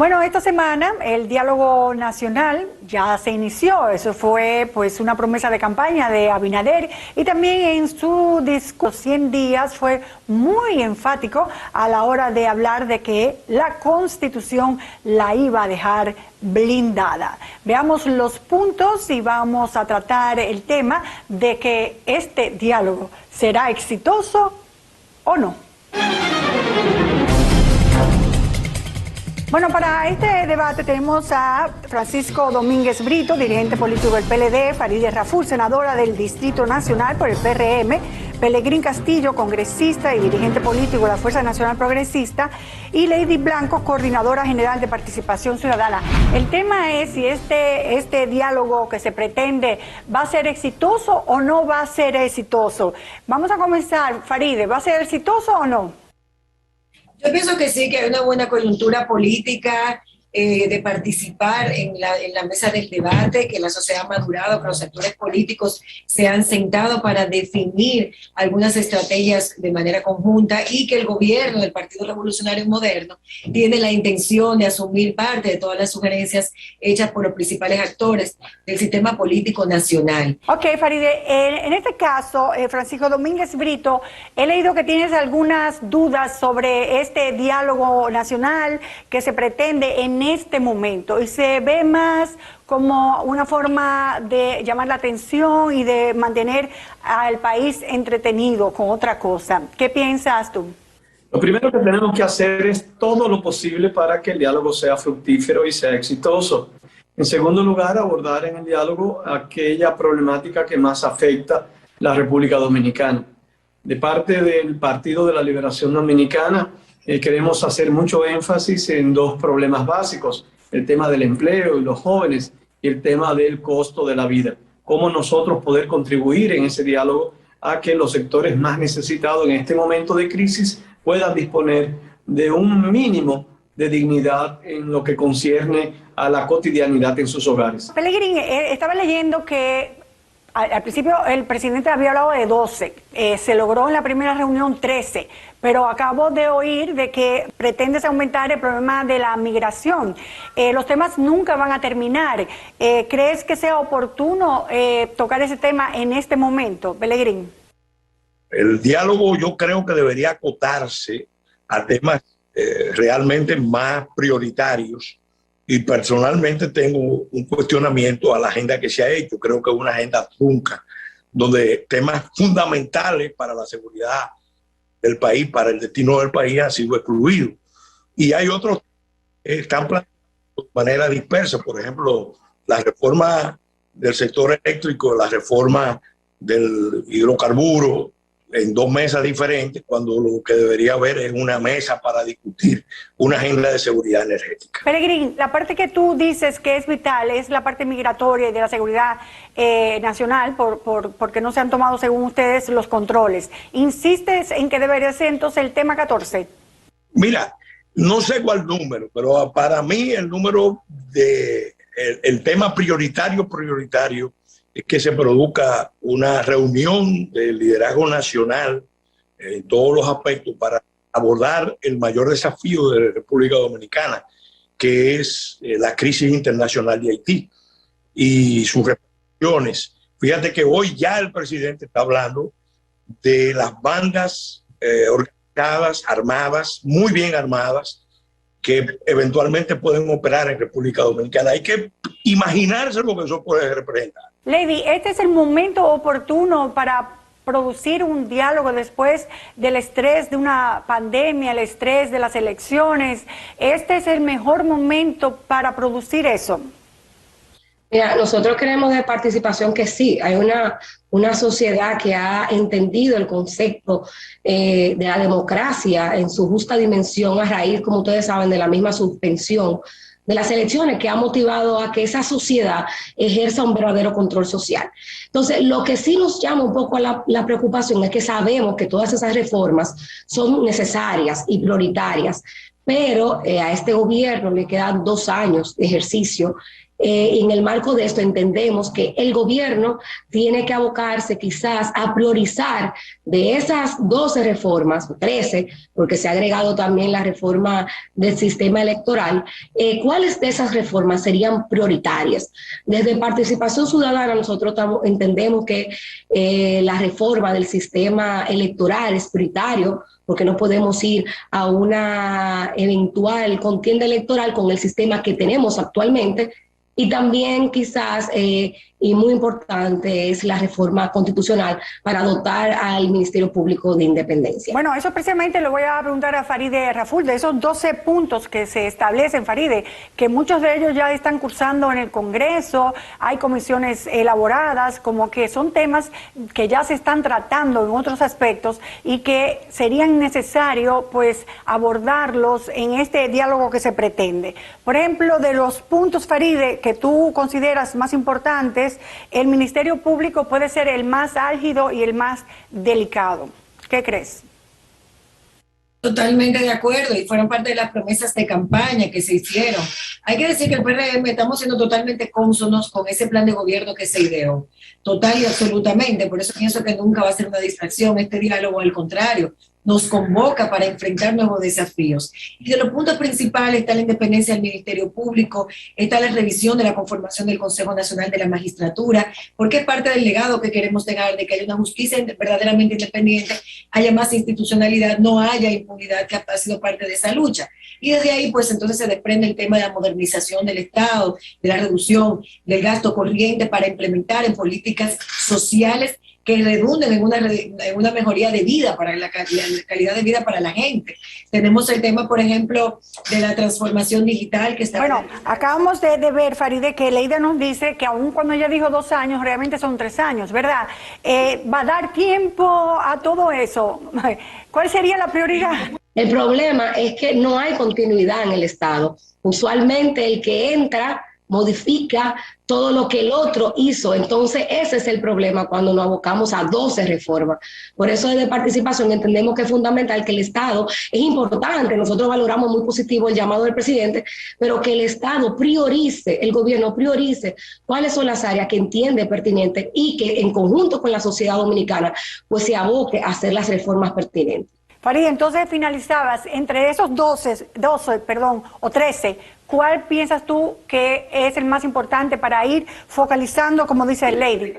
Bueno, esta semana el diálogo nacional ya se inició. Eso fue pues una promesa de campaña de Abinader y también en su discurso 100 días fue muy enfático a la hora de hablar de que la Constitución la iba a dejar blindada. Veamos los puntos y vamos a tratar el tema de que este diálogo será exitoso o no. Bueno, para este debate tenemos a Francisco Domínguez Brito, dirigente político del PLD, Farideh Raful, senadora del Distrito Nacional por el PRM, Pelegrín Castillo, congresista y dirigente político de la Fuerza Nacional Progresista, y Lady Blanco, coordinadora general de Participación Ciudadana. El tema es si este diálogo que se pretende va a ser exitoso o no va a ser exitoso. Vamos a comenzar, Farideh, ¿va a ser exitoso o no? Yo pienso que sí, que hay una buena coyuntura política de participar en la mesa del debate, que la sociedad ha madurado, que los actores políticos se han sentado para definir algunas estrategias de manera conjunta y que el gobierno del Partido Revolucionario Moderno tiene la intención de asumir parte de todas las sugerencias hechas por los principales actores del sistema político nacional. Ok, Farideh, en este caso, Francisco Domínguez Brito, he leído que tienes algunas dudas sobre este diálogo nacional que se pretende en este momento y se ve más como una forma de llamar la atención y de mantener al país entretenido con otra cosa. ¿Qué piensas tú? Lo primero que tenemos que hacer es todo lo posible para que el diálogo sea fructífero y sea exitoso. En segundo lugar, abordar en el diálogo aquella problemática que más afecta la República Dominicana. De parte del Partido de la Liberación Dominicana, queremos hacer mucho énfasis en dos problemas básicos: el tema del empleo y los jóvenes y el tema del costo de la vida. Cómo nosotros poder contribuir en ese diálogo a que los sectores más necesitados en este momento de crisis puedan disponer de un mínimo de dignidad en lo que concierne a la cotidianidad en sus hogares. Pelegrín, estaba leyendo que al principio el presidente había hablado de 12, se logró en la primera reunión 13, pero acabo de oír de que pretendes aumentar el problema de la migración. Los temas nunca van a terminar. ¿Crees que sea oportuno tocar ese tema en este momento, Pelegrín? El diálogo yo creo que debería acotarse a temas realmente más prioritarios. Y personalmente tengo un cuestionamiento a la agenda que se ha hecho. Creo que es una agenda trunca, donde temas fundamentales para la seguridad del país, para el destino del país, han sido excluidos. Y hay otros que están planteados de manera dispersa. Por ejemplo, la reforma del sector eléctrico, la reforma del hidrocarburo, en dos mesas diferentes, cuando lo que debería haber es una mesa para discutir una agenda de seguridad energética. Pelegrín, la parte que tú dices que es vital es la parte migratoria y de la seguridad nacional, porque no se han tomado, según ustedes, los controles. ¿Insistes en que debería ser entonces el tema 14? Mira, no sé cuál número, pero para mí el número de el tema prioritario es que se produzca una reunión del liderazgo nacional en todos los aspectos para abordar el mayor desafío de la República Dominicana, que es la crisis internacional de Haití y sus repercusiones. Fíjate que hoy ya el presidente está hablando de las bandas organizadas, armadas, muy bien armadas, que eventualmente pueden operar en República Dominicana. Hay que imaginarse lo que eso puede representar. Lady, este es el momento oportuno para producir un diálogo después del estrés de una pandemia, el estrés de las elecciones. Este es el mejor momento para producir eso. Mira, nosotros creemos de participación que sí, hay una sociedad que ha entendido el concepto de la democracia en su justa dimensión a raíz, como ustedes saben, de la misma suspensión de las elecciones, que ha motivado a que esa sociedad ejerza un verdadero control social. Entonces, lo que sí nos llama un poco a la preocupación es que sabemos que todas esas reformas son necesarias y prioritarias, pero a este gobierno le quedan 2 años de ejercicio en el marco de esto entendemos que el gobierno tiene que abocarse quizás a priorizar de esas 12 reformas, 13, porque se ha agregado también la reforma del sistema electoral, ¿cuáles de esas reformas serían prioritarias? Desde Participación Ciudadana nosotros entendemos que la reforma del sistema electoral es prioritario, porque no podemos ir a una eventual contienda electoral con el sistema que tenemos actualmente. Y también quizás, y muy importante, es la reforma constitucional para dotar al Ministerio Público de independencia. Bueno, eso precisamente lo voy a preguntar a Farideh Raful, de esos 12 puntos que se establecen, Farideh, que muchos de ellos ya están cursando en el Congreso, hay comisiones elaboradas, como que son temas que ya se están tratando en otros aspectos y que serían necesario pues abordarlos en este diálogo que se pretende. Por ejemplo, de los puntos, Farideh, que tú consideras más importantes, el Ministerio Público puede ser el más álgido y el más delicado. ¿Qué crees? Totalmente de acuerdo, y fueron parte de las promesas de campaña que se hicieron. Hay que decir que el PRM estamos siendo totalmente cónsonos con ese plan de gobierno que se ideó, total y absolutamente. Por eso pienso que nunca va a ser una distracción este diálogo, al contrario, nos convoca para enfrentar nuevos desafíos. Y de los puntos principales está la independencia del Ministerio Público, está la revisión de la conformación del Consejo Nacional de la Magistratura, porque es parte del legado que queremos dejar de que haya una justicia verdaderamente independiente, haya más institucionalidad, no haya impunidad, que ha sido parte de esa lucha. Y desde ahí, pues entonces se desprende el tema de la modernización del Estado, de la reducción del gasto corriente para implementar en políticas sociales que redunden en una mejoría de vida, para la calidad de vida para la gente. Tenemos el tema, por ejemplo, de la transformación digital que está... Bueno, acabamos de ver, Farideh, que Leida nos dice que aun cuando ella dijo 2 años, realmente son 3 años, ¿verdad? ¿Va a dar tiempo a todo eso? ¿Cuál sería la prioridad? El problema es que no hay continuidad en el Estado. Usualmente el que entra modifica todo lo que el otro hizo. Entonces ese es el problema cuando nos abocamos a 12 reformas. Por eso desde Participación entendemos que es fundamental que el Estado, es importante, nosotros valoramos muy positivo el llamado del presidente, pero que el Estado priorice, el gobierno priorice cuáles son las áreas que entiende pertinentes y que en conjunto con la sociedad dominicana pues se aboque a hacer las reformas pertinentes. Farideh, entonces finalizabas, entre esos 12 o 13, ¿cuál piensas tú que es el más importante para ir focalizando, como dice Lady?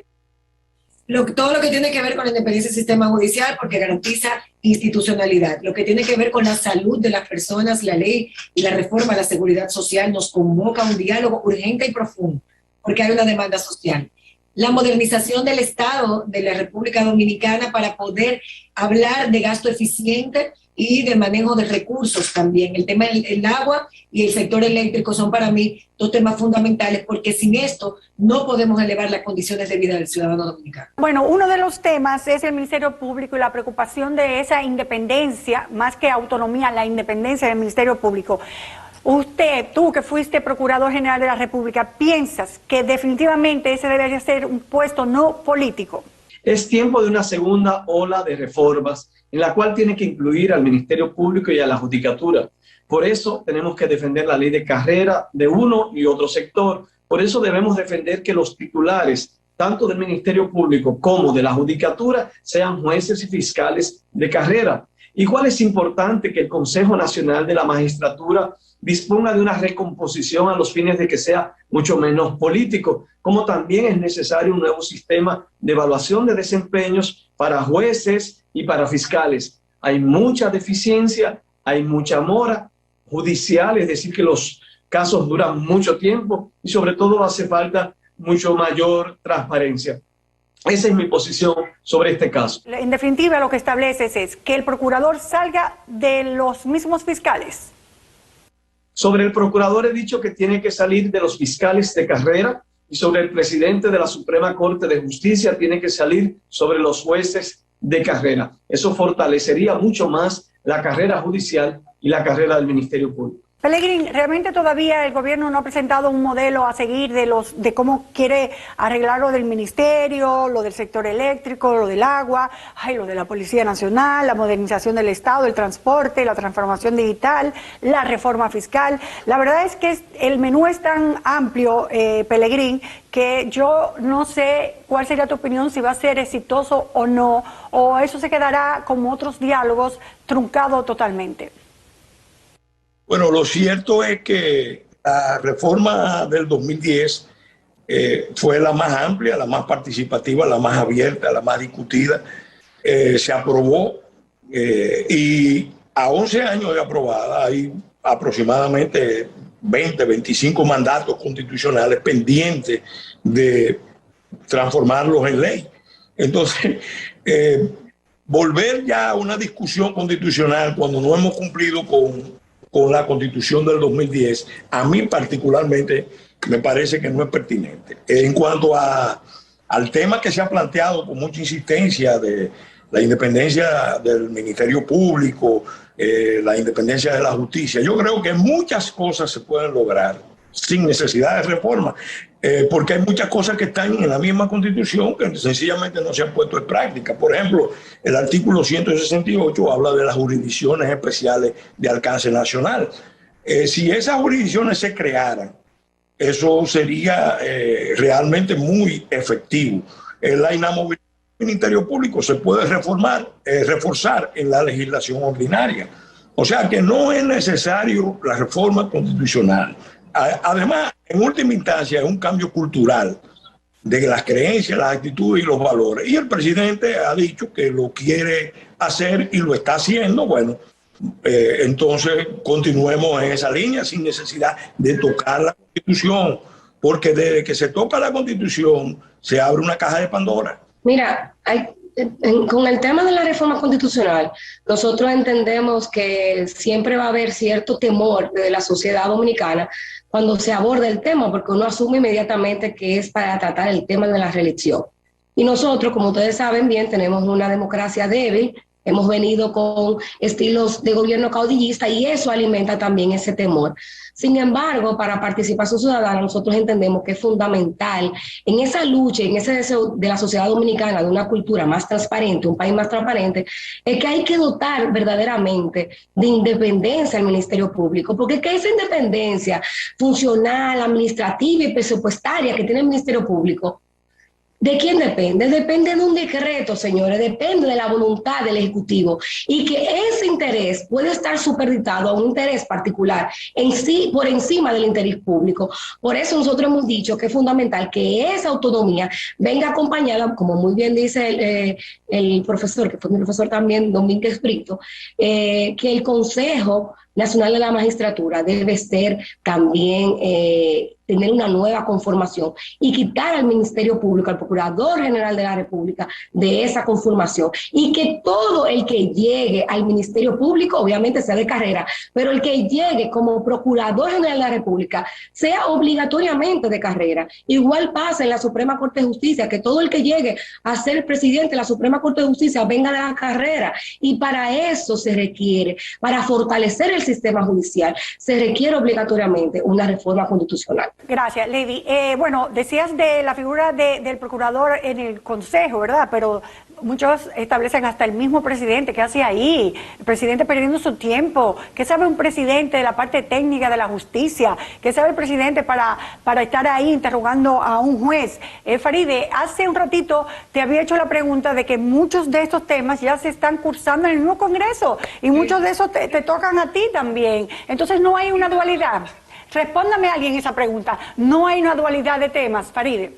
Todo lo que tiene que ver con la independencia del sistema judicial, porque garantiza institucionalidad. Lo que tiene que ver con la salud de las personas, la ley y la reforma a la seguridad social nos convoca a un diálogo urgente y profundo, porque hay una demanda social. La modernización del Estado de la República Dominicana para poder hablar de gasto eficiente y de manejo de recursos también. El tema del agua y el sector eléctrico son para mí 2 temas fundamentales, porque sin esto no podemos elevar las condiciones de vida del ciudadano dominicano. Bueno, uno de los temas es el Ministerio Público y la preocupación de esa independencia, más que autonomía, la independencia del Ministerio Público. Usted, tú que fuiste Procurador General de la República, ¿piensas que definitivamente ese debería ser un puesto no político? Es tiempo de una segunda ola de reformas en la cual tiene que incluir al Ministerio Público y a la Judicatura. Por eso tenemos que defender la ley de carrera de uno y otro sector. Por eso debemos defender que los titulares, tanto del Ministerio Público como de la Judicatura, sean jueces y fiscales de carrera. Igual es importante que el Consejo Nacional de la Magistratura disponga de una recomposición a los fines de que sea mucho menos político, como también es necesario un nuevo sistema de evaluación de desempeños para jueces y para fiscales. Hay mucha deficiencia, hay mucha mora judicial, es decir, que los casos duran mucho tiempo y sobre todo hace falta mucho mayor transparencia. Esa es mi posición sobre este caso. En definitiva, lo que estableces es que el procurador salga de los mismos fiscales. Sobre el procurador he dicho que tiene que salir de los fiscales de carrera, y sobre el presidente de la Suprema Corte de Justicia tiene que salir sobre los jueces de carrera. Eso fortalecería mucho más la carrera judicial y la carrera del Ministerio Público. Pellegrini, realmente todavía el gobierno no ha presentado un modelo a seguir de cómo quiere arreglar lo del ministerio, lo del sector eléctrico, lo del agua, lo de la Policía Nacional, la modernización del Estado, el transporte, la transformación digital, la reforma fiscal. La verdad es que el menú es tan amplio, Pellegrini, que yo no sé cuál sería tu opinión, si va a ser exitoso o no, o eso se quedará como otros diálogos truncado totalmente. Bueno, lo cierto es que la reforma del 2010 fue la más amplia, la más participativa, la más abierta, la más discutida. Se aprobó y a 11 años de aprobada hay aproximadamente 20, 25 mandatos constitucionales pendientes de transformarlos en ley. Entonces, volver ya a una discusión constitucional cuando no hemos cumplido con la Constitución del 2010, a mí particularmente me parece que no es pertinente. En cuanto al tema que se ha planteado con mucha insistencia de la independencia del Ministerio Público, la independencia de la justicia, yo creo que muchas cosas se pueden lograr sin necesidad de reforma, porque hay muchas cosas que están en la misma Constitución que sencillamente no se han puesto en práctica. Por ejemplo, el artículo 168 habla de las jurisdicciones especiales de alcance nacional. Si esas jurisdicciones se crearan, eso sería realmente muy efectivo. La inamovilidad del Ministerio Público se puede reforzar en la legislación ordinaria. O sea que no es necesario la reforma constitucional. Además, en última instancia, es un cambio cultural de las creencias, las actitudes y los valores. Y el presidente ha dicho que lo quiere hacer y lo está haciendo. Bueno, entonces continuemos en esa línea sin necesidad de tocar la Constitución, porque desde que se toca la Constitución se abre una caja de Pandora. Mira, con el tema de la reforma constitucional, nosotros entendemos que siempre va a haber cierto temor de la sociedad dominicana cuando se aborda el tema, porque uno asume inmediatamente que es para tratar el tema de la reelección. Y nosotros, como ustedes saben bien, tenemos una democracia débil, hemos venido con estilos de gobierno caudillista y eso alimenta también ese temor. Sin embargo, para participación ciudadana, nosotros entendemos que es fundamental en esa lucha, en ese deseo de la sociedad dominicana de una cultura más transparente, un país más transparente, es que hay que dotar verdaderamente de independencia al Ministerio Público, porque es que esa independencia funcional, administrativa y presupuestaria que tiene el Ministerio Público, ¿de quién depende? Depende de un decreto, señores, depende de la voluntad del Ejecutivo y que ese interés puede estar supeditado a un interés particular en sí, por encima del interés público. Por eso nosotros hemos dicho que es fundamental que esa autonomía venga acompañada, como muy bien dice el profesor, que fue mi profesor también, Domínguez Brito, que el Consejo Nacional de la Magistratura debe ser también tener una nueva conformación y quitar al Ministerio Público, al Procurador General de la República de esa conformación y que todo el que llegue al Ministerio Público, obviamente sea de carrera, pero el que llegue como Procurador General de la República sea obligatoriamente de carrera. Igual pasa en la Suprema Corte de Justicia, que todo el que llegue a ser el presidente de la Suprema Corte de Justicia venga de la carrera, y para eso se requiere, para fortalecer el sistema judicial, se requiere obligatoriamente una reforma constitucional. Gracias, Lady. Bueno, decías de la figura del procurador en el Consejo, ¿verdad? Pero muchos establecen hasta el mismo presidente. ¿Qué hace ahí? El presidente perdiendo su tiempo. ¿Qué sabe un presidente de la parte técnica de la justicia? ¿Qué sabe el presidente para estar ahí interrogando a un juez? Farideh, hace un ratito te había hecho la pregunta de que muchos de estos temas ya se están cursando en el mismo Congreso y muchos de esos te tocan a ti también. Entonces no hay una dualidad. Respóndame a alguien esa pregunta. ¿No hay una dualidad de temas, Farideh?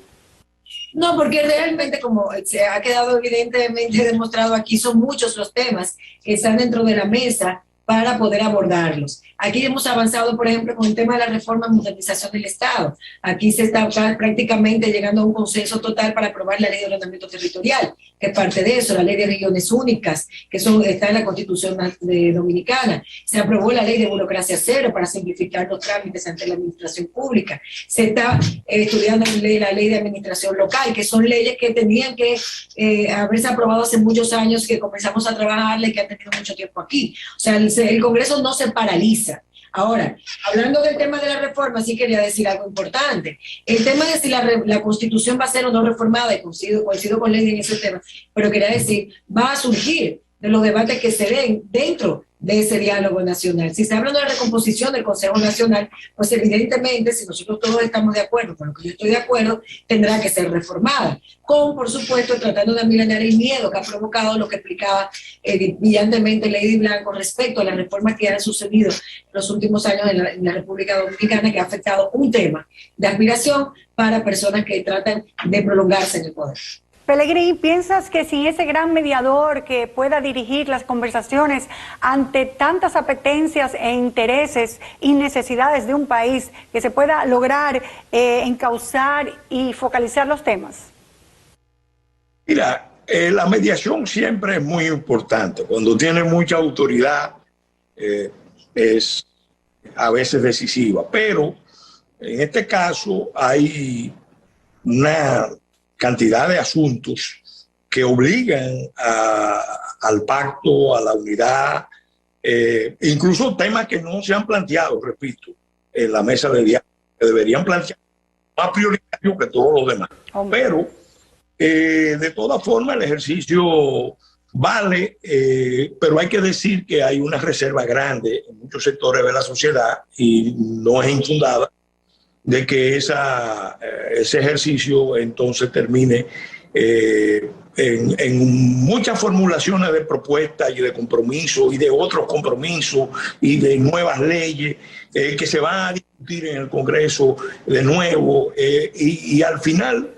No, porque realmente, como se ha quedado evidentemente demostrado aquí, son muchos los temas que están dentro de la mesa para poder abordarlos. Aquí hemos avanzado, por ejemplo, con el tema de la reforma y modernización del Estado. Aquí se está prácticamente llegando a un consenso total para aprobar la ley de ordenamiento territorial, que es parte de eso, la ley de regiones únicas, que está en la Constitución dominicana. Se aprobó la ley de burocracia cero para simplificar los trámites ante la administración pública. Se está estudiando la ley de administración local, que son leyes que tenían que haberse aprobado hace muchos años, que comenzamos a trabajarle y que han tenido mucho tiempo aquí. O sea, el Congreso no se paraliza. Ahora, hablando del tema de la reforma, sí quería decir algo importante. El tema de si la Constitución va a ser o no reformada, y coincido con Lady en ese tema, pero quería decir, va a surgir de los debates que se den dentro de ese diálogo nacional. Si se habla de la recomposición del Consejo Nacional, pues evidentemente, si nosotros todos estamos de acuerdo con lo que yo estoy de acuerdo, tendrá que ser reformada, con, por supuesto, tratando de amilanar el miedo que ha provocado lo que explicaba brillantemente Lady Blanco respecto a las reformas que han sucedido en los últimos años en la República Dominicana, que ha afectado un tema de aspiración para personas que tratan de prolongarse en el poder. Pellegrini, ¿piensas que sin ese gran mediador que pueda dirigir las conversaciones ante tantas apetencias e intereses y necesidades de un país, que se pueda lograr encauzar y focalizar los temas? Mira, la mediación siempre es muy importante. Cuando tiene mucha autoridad es a veces decisiva, pero en este caso hay una cantidad de asuntos que obligan al pacto, a la unidad, incluso temas que no se han planteado, repito, en la mesa de diálogo, que deberían plantear más prioritarios que todos los demás. Pero, de todas formas, el ejercicio vale, pero hay que decir que hay una reserva grande en muchos sectores de la sociedad, y no es infundada, de que ese ejercicio entonces termine en muchas formulaciones de propuestas y de compromisos y de otros compromisos y de nuevas leyes que se van a discutir en el Congreso de nuevo, y al final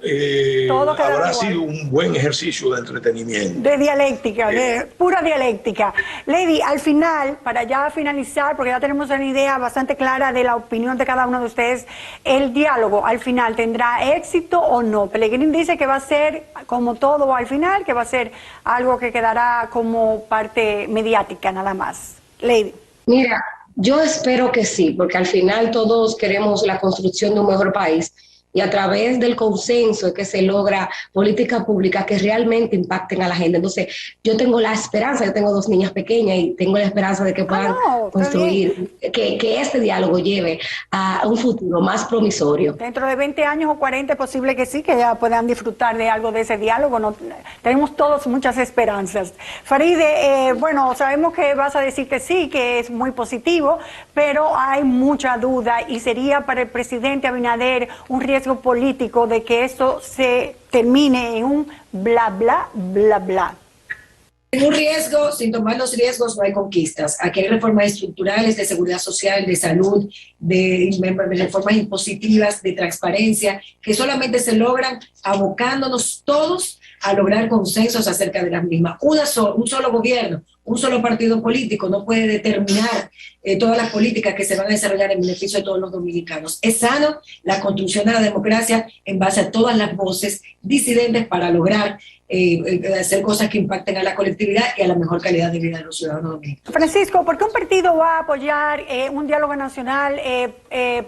habrá sido un buen ejercicio de entretenimiento. De dialéctica, de pura dialéctica. Lady, al final, para ya finalizar, porque ya tenemos una idea bastante clara de la opinión de cada uno de ustedes, ¿el diálogo al final tendrá éxito o no? Pellegrini dice que va a ser como todo al final, que va a ser algo que quedará como parte mediática nada más. Lady. Mira, yo espero que sí, porque al final todos queremos la construcción de un mejor país, y a través del consenso es que se logra políticas públicas que realmente impacten a la gente. Entonces, yo tengo la esperanza, yo tengo 2 niñas pequeñas y tengo la esperanza de que puedan construir, que este diálogo lleve a un futuro más promisorio. Dentro de 20 años o 40 es posible que sí, que ya puedan disfrutar de algo de ese diálogo. No, tenemos todos muchas esperanzas. Faride, bueno, sabemos que vas a decir que sí, que es muy positivo, pero hay mucha duda, y sería para el presidente Abinader un riesgo político de que esto se termine en un bla, bla, bla, bla. En un riesgo, sin tomar los riesgos, no hay conquistas. Aquí hay reformas estructurales de seguridad social, de salud, de reformas impositivas, de transparencia, que solamente se logran abocándonos todos a lograr consensos acerca de las mismas. Un solo gobierno, un solo partido político no puede determinar todas las políticas que se van a desarrollar en beneficio de todos los dominicanos. Es sano la construcción de la democracia en base a todas las voces disidentes para lograr hacer cosas que impacten a la colectividad y a la mejor calidad de vida de los ciudadanos dominicanos. Francisco, ¿por qué un partido va a apoyar un diálogo nacional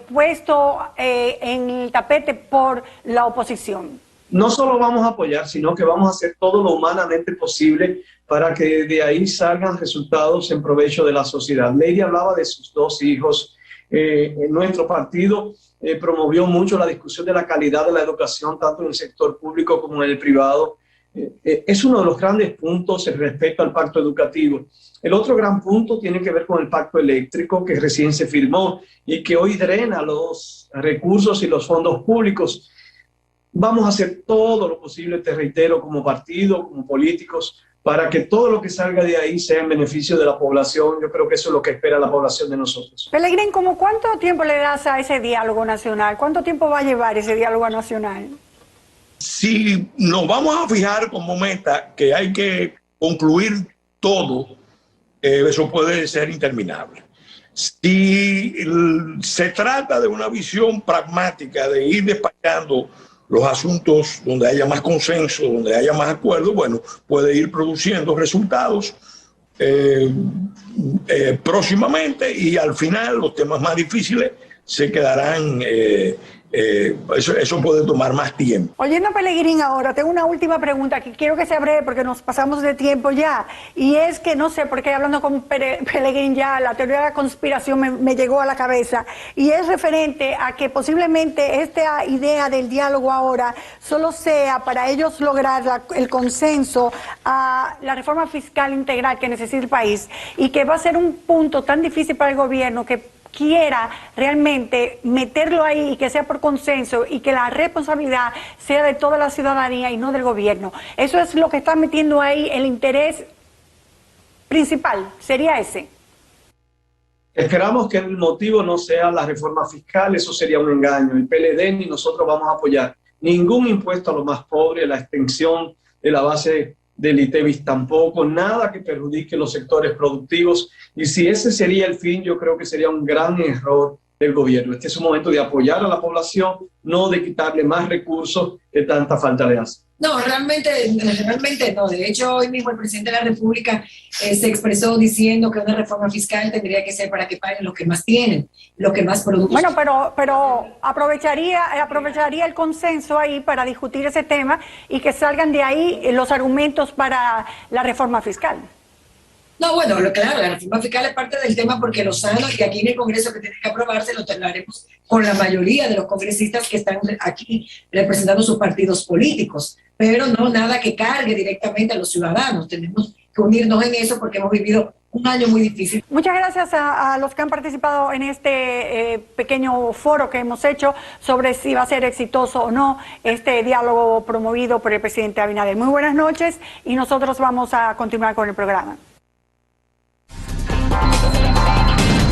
puesto en el tapete por la oposición? No solo vamos a apoyar, sino que vamos a hacer todo lo humanamente posible para que de ahí salgan resultados en provecho de la sociedad. Lady hablaba de sus 2 hijos. Nuestro partido promovió mucho la discusión de la calidad de la educación, tanto en el sector público como en el privado. Es uno de los grandes puntos respecto al pacto educativo. El otro gran punto tiene que ver con el pacto eléctrico, que recién se firmó y que hoy drena los recursos y los fondos públicos. Vamos a hacer todo lo posible, te reitero, como partido, como políticos, para que todo lo que salga de ahí sea en beneficio de la población. Yo creo que eso es lo que espera la población de nosotros. Pellegrini, ¿cómo cuánto tiempo le das a ese diálogo nacional? ¿Cuánto tiempo va a llevar ese diálogo nacional? Si nos vamos a fijar como meta que hay que concluir todo, eso puede ser interminable. Si se trata de una visión pragmática de ir despachando los asuntos donde haya más consenso, donde haya más acuerdo, bueno, puede ir produciendo resultados próximamente, y al final los temas más difíciles se quedarán Eso puede tomar más tiempo. Oyendo a Pelegrín ahora, tengo una última pregunta que quiero que sea breve porque nos pasamos de tiempo ya. Y es que no sé por qué hablando con Pelegrín ya la teoría de la conspiración me llegó a la cabeza. Y es referente a que posiblemente esta idea del diálogo ahora solo sea para ellos lograr el consenso a la reforma fiscal integral que necesita el país. Y que va a ser un punto tan difícil para el gobierno que quiera realmente meterlo ahí y que sea por consenso y que la responsabilidad sea de toda la ciudadanía y no del gobierno. Eso es lo que está metiendo ahí el interés principal, sería ese. Esperamos que el motivo no sea la reforma fiscal, eso sería un engaño. El PLD ni nosotros vamos a apoyar ningún impuesto a los más pobres, la extensión de la base del ITEVIS tampoco, nada que perjudique los sectores productivos. Y si ese sería el fin, yo creo que sería un gran error del gobierno. Este es un momento de apoyar a la población, no de quitarle más recursos que tanta falta le hace. No, realmente no. De hecho, hoy mismo el presidente de la República se expresó diciendo que una reforma fiscal tendría que ser para que paguen los que más tienen, los que más producen. Bueno, pero aprovecharía el consenso ahí para discutir ese tema y que salgan de ahí los argumentos para la reforma fiscal. No, bueno, claro, la reforma fiscal es parte del tema porque lo sano y aquí en el Congreso que tiene que aprobarse lo hablaremos con la mayoría de los congresistas que están aquí representando sus partidos políticos, pero no nada que cargue directamente a los ciudadanos. Tenemos que unirnos en eso porque hemos vivido un año muy difícil. Muchas gracias a los que han participado en este pequeño foro que hemos hecho sobre si va a ser exitoso o no este diálogo promovido por el presidente Abinader. Muy buenas noches y nosotros vamos a continuar con el programa.